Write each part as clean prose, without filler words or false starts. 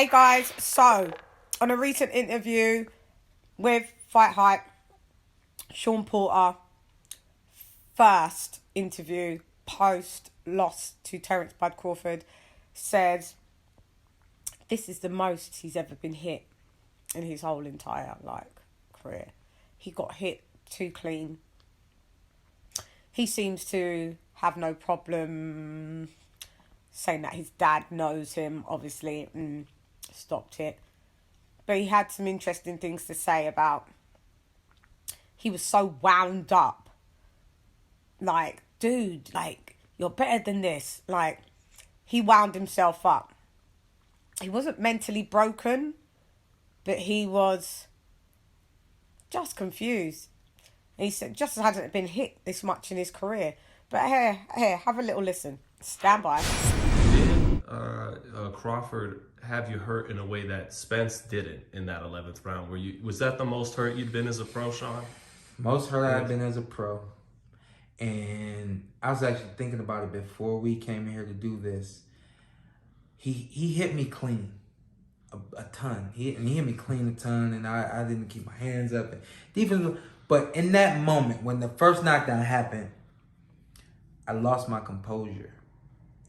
Hey guys, so on a recent interview with Fight Hype, Shawn Porter, first interview post loss to Terence Bud Crawford, says this is the most he's ever been hit in his whole entire career. He got hit too clean. He seems to have no problem saying that his dad knows him, obviously, and stopped it. But he had some interesting things to say about he was so wound up. Like, dude, you're better than this. He wound himself up. He wasn't mentally broken, but he was just confused. And he said just hasn't been hit this much in his career. But here, have a little listen. Stand by. Did Crawford have you hurt in a way that Spence didn't in that 11th round? Was that the most hurt you'd been as a pro, Shawn? Most hurt I've been as a pro. And I was actually thinking about it before we came here to do this. He hit me clean, a ton. He hit me clean a ton, and I didn't keep my hands up. But in that moment, when the first knockdown happened, I lost my composure.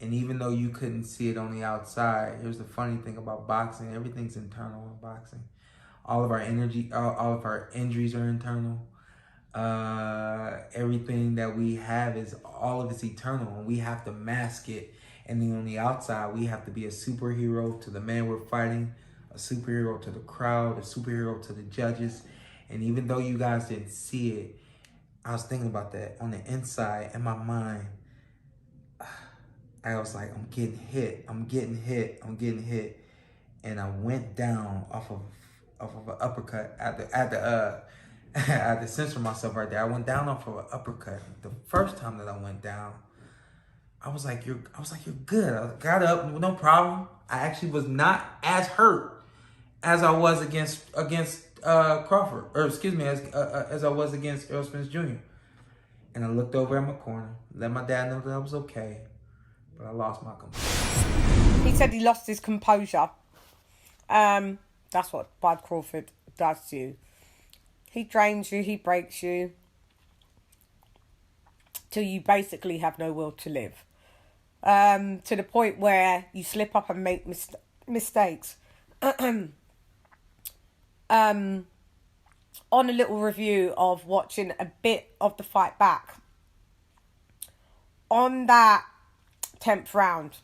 And even though you couldn't see it on the outside, here's the funny thing about boxing. Everything's internal in boxing. All of our injuries are internal. Everything that we have all of it's eternal, and we have to mask it. And then on the outside, we have to be a superhero to the man we're fighting, a superhero to the crowd, a superhero to the judges. And even though you guys didn't see it, I was thinking about that on the inside in my mind. I was like, I'm getting hit. And I went down off of an uppercut I had to censor myself right there. I went down off of an uppercut. The first time that I went down, I was like, you're good. I got up, no problem. I actually was not as hurt as I was against Crawford, or excuse me, as I was against Errol Spence Jr. And I looked over at my corner, let my dad know that I was okay, but I lost my composure. He said he lost his composure. That's what Bud Crawford does to you. He drains you, he breaks you, till you basically have no will to live. To the point where you slip up and make mistakes. On a little review of watching a bit of the fight back, on that 10th round,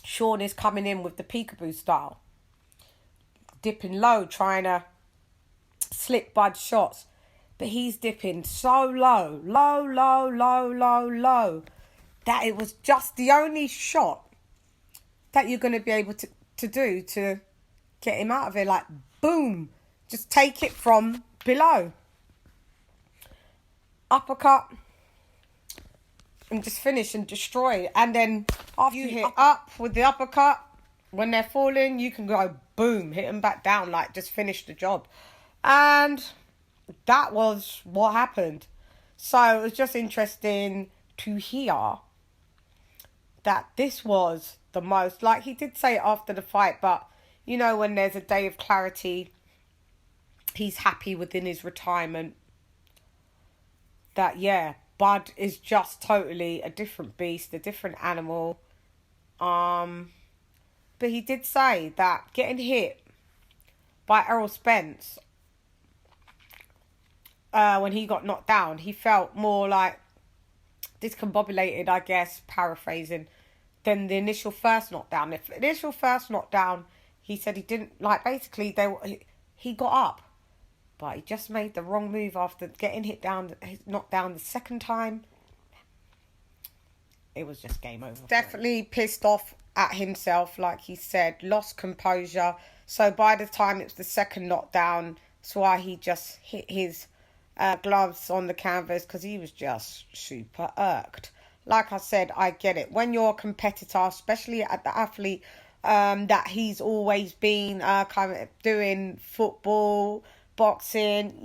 Shawn is coming in with the peekaboo style, dipping low, trying to slip Bud's shots, but he's dipping so low, that it was just the only shot that you're going to be able to do to get him out of it. Boom, just take it from below. Uppercut, and just finish and destroy. And then after you hit up with the uppercut, when they're falling, you can go boom, hit them back down, just finish the job. And that was what happened. So it was just interesting to hear that this was the most, he did say it after the fight, but when there's a day of clarity, he's happy within his retirement. That, Bud is just totally a different beast, a different animal. But he did say that getting hit by Errol Spence, when he got knocked down, he felt more discombobulated, I guess, paraphrasing, than the initial first knockdown. If the initial first knockdown, he said he didn't, basically, he got up. But he just made the wrong move after getting knocked down the second time. It was just game over. Definitely pissed off at himself, like he said, lost composure. So by the time it was the second knockdown, that's why he just hit his gloves on the canvas, because he was just super irked. Like I said, I get it. When you're a competitor, especially at the athlete that he's always been kind of doing football, boxing,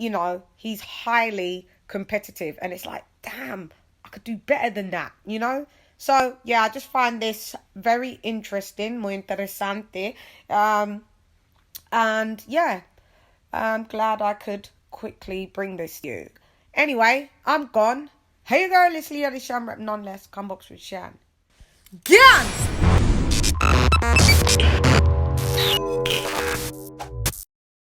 he's highly competitive. And it's damn, I could do better than that, So, yeah, I just find this very interesting, muy interesante. And, yeah, I'm glad I could quickly bring this to you. Anyway, I'm gone. Hey girl, it's LadyChann, rep nonetheless. Come box with Shan. Gan!